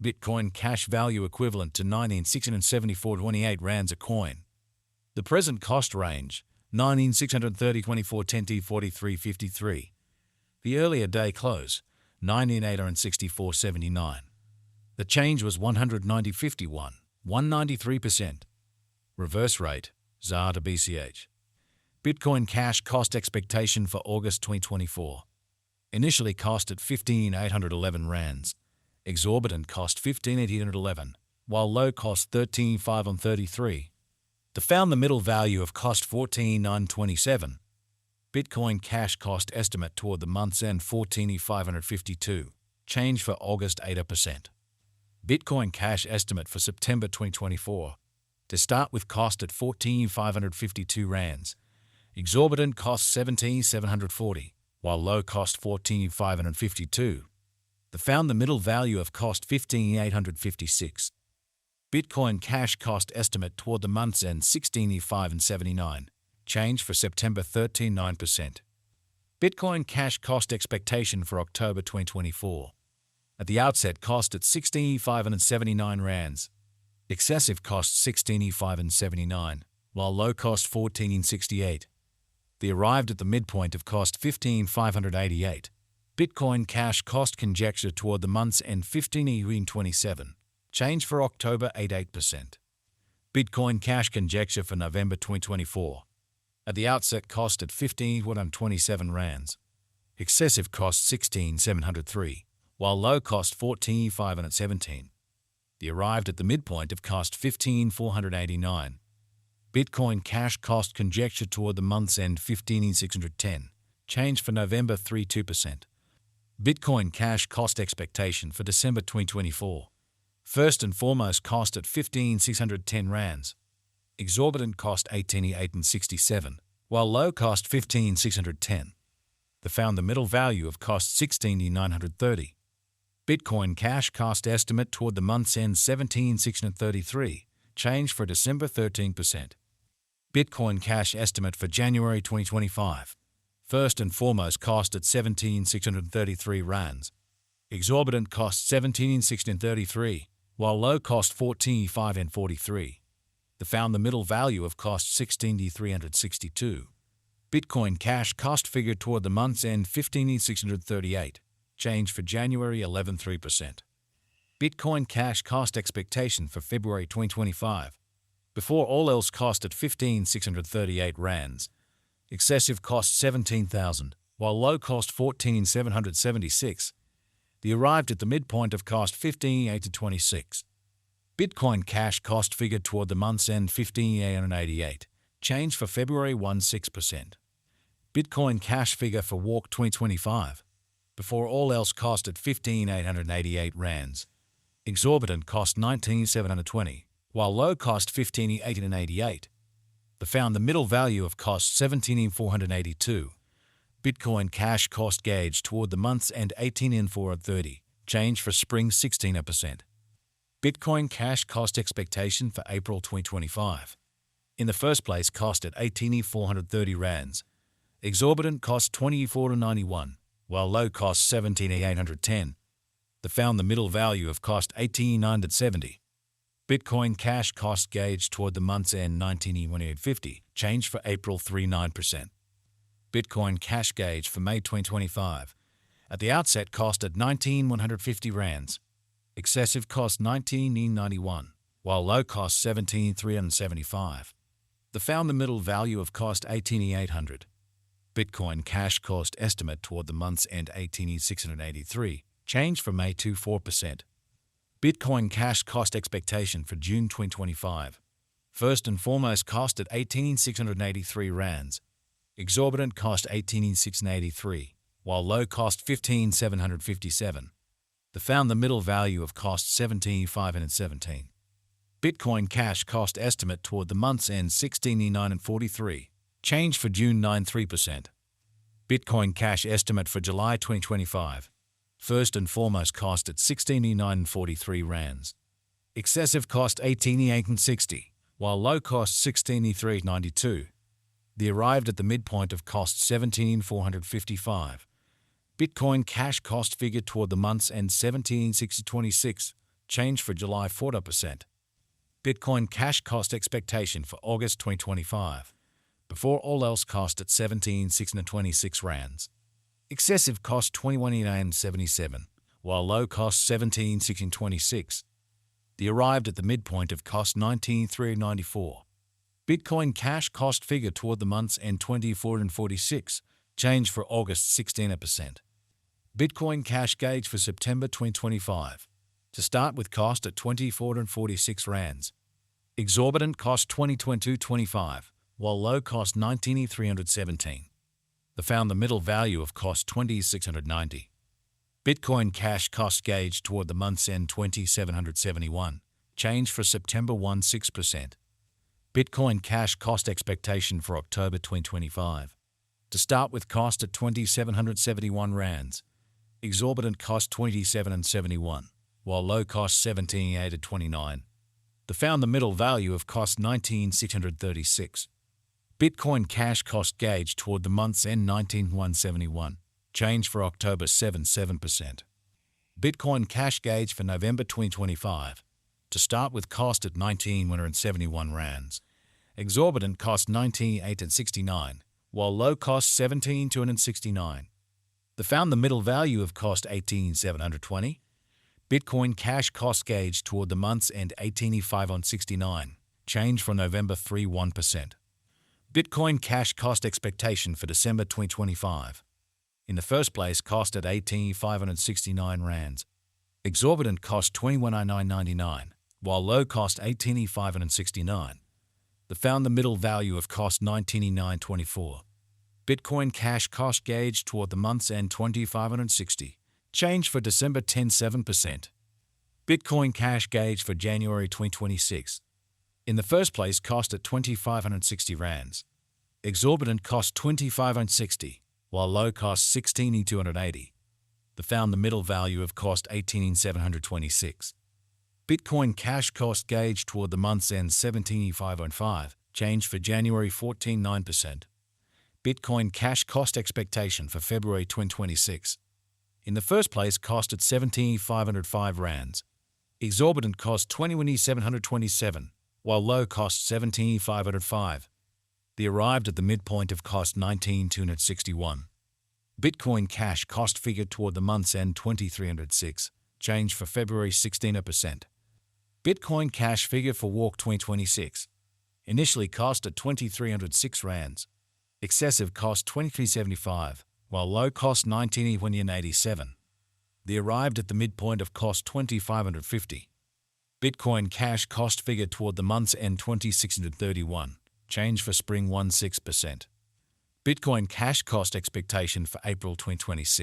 Bitcoin cash value equivalent to 19,674.28 rands a coin. The present cost range, 19,630.24.10 The earlier day close, 19,864.79. The change was 190.51, 193%. Reverse rate, ZAR to BCH. Bitcoin cash cost expectation for August 2024. Initially cost at 15,811 rands. Exorbitant cost 15,811, while low cost 13,533. To found the middle value of cost 14,927. Bitcoin cash cost estimate toward the month's end 14,552. Change for August 8%. Bitcoin cash estimate for September 2024. To start with cost at 14,552 rands. Exorbitant cost 17,740, while low cost 14,552. The found the middle value of cost 15,856. Bitcoin cash cost estimate toward the month's end 16,579. Change for September 13.9%. Bitcoin cash cost expectation for October 2024. At the outset cost at 16,579 rands. Excessive cost 16,579, while low cost 14,068. They arrived at the midpoint of cost 15,588. Bitcoin cash cost conjecture toward the month's end 15,027. Change for October 8%. Bitcoin cash conjecture for November 2024. At the outset cost at 15,127 rands. Excessive cost 16,703, while low cost 14,517. They arrived at the midpoint of cost 15,489. Bitcoin cash cost conjecture toward the month's end 15,610. Change for November 3.2%. Bitcoin cash cost expectation for December 2024. First and foremost cost at 15,610 rands. Exorbitant cost 18,867, while low cost 15,610. They found the middle value of cost 16,930. Bitcoin cash cost estimate toward the month's end 17,633. Change for December 13%. Bitcoin cash estimate for January 2025. First and foremost cost at 17,633 rands. Exorbitant cost 17,633, while low cost 14,543. They found the middle value of cost 16,362. Bitcoin cash cost figure toward the month's end 15,638. Change for January 11.3%. Bitcoin cash cost expectation for February 2025. Before all else cost at 15,638 rands. Excessive cost 17,000, while low cost 14,776. They arrived at the midpoint of cost 15,826. Bitcoin cash cost figure toward the month's end 15,888. Change for February 6%. Bitcoin cash figure for Walk 2025. Before all else cost at 15,888 rands. Exorbitant cost 19,720, while low cost 15,888. They found the middle value of cost 17,482. Bitcoin cash cost gauge toward the month's end 18,430. Change for spring 16%. Bitcoin cash cost expectation for April 2025. In the first place cost at 18,430 rands. Exorbitant cost 24,91, while low cost 17,810. They found the middle value of cost 18,970. Bitcoin cash cost gauge toward the month's end 19,150. Change for April 3.9%. Bitcoin cash gauge for May 2025. At the outset cost at 19,150 rands. Excessive cost 19,091, while low cost 17,375. They found the middle value of cost 18,800. Bitcoin cash cost estimate toward the month's end 18,683. Change for May 4%. Bitcoin cash cost expectation for June 2025. First and foremost cost at 18,683 rands. Exorbitant cost 18,683, while low cost 15,757. They found the middle value of cost 17,517. Bitcoin cash cost estimate toward the month's end 16,943. Change for June 9.3%. Bitcoin cash estimate for July 2025. First and foremost cost at 16,943 rands. Excessive cost 18,860, while low cost 16,392. They arrived at the midpoint of cost 17,455. Bitcoin cash cost figure toward the month's end 17,626. change for July 40%. Bitcoin cash cost expectation for August 2025. Before all else cost at 17,626 rands. Excessive cost 21,977, while low cost 17,626. The arrived at the midpoint of cost 19,394. Bitcoin cash cost figure toward the month's end 24,46, change for August 16%. Bitcoin cash gauge for September 2025. To start with cost at 24,46 rands. Exorbitant cost 20,2225, while low cost 19,317. The found the middle value of cost 20,690. Bitcoin cash cost gauge toward the month's end 2,771, change for September 16%. Bitcoin cash cost expectation for October 2025. To start with cost at 2,771 rands. Exorbitant cost 27,71, while low cost 17,829. The found the middle value of cost 19,636. Bitcoin cash cost gauge toward the month's end 19,171, change for October 7%. Bitcoin cash gauge for November 2025. To start with cost at 19,171 rands. Exorbitant cost 19,869, while low cost 17,269. The found the middle value of cost 18,720. Bitcoin cash cost gauge toward the month's end 18,569, change for November 1%. Bitcoin cash cost expectation for December 2025. In the first place, cost at 18,569 rands. Exorbitant cost 21,999, while low cost 18,569. The found the middle value of cost 19,924. Bitcoin cash cost gauge toward the month's end 2,560, change for December 7%. Bitcoin cash gauge for January 2026. In the first place, cost at 2,560 rands. Exorbitant cost 2,560, while low cost 16,280. The found the middle value of cost 18,726. Bitcoin cash cost gauge toward the month's end 17,505, change for January 9%. Bitcoin cash cost expectation for February 2026. In the first place, cost at 17,505 rands. Exorbitant cost 21,727, while low cost 17,505. The arrived at the midpoint of cost 19,261. Bitcoin cash cost figure toward the month's end 2,306, change for February 16%. Bitcoin cash figure for Walk 2026. Initially cost at 2,306 rands. Excessive cost 2375, while low cost 19,187. The arrived at the midpoint of cost 2,550. Bitcoin cash cost figure toward the month's end 2,631, change for spring 16%. Bitcoin cash cost expectation for April 2026.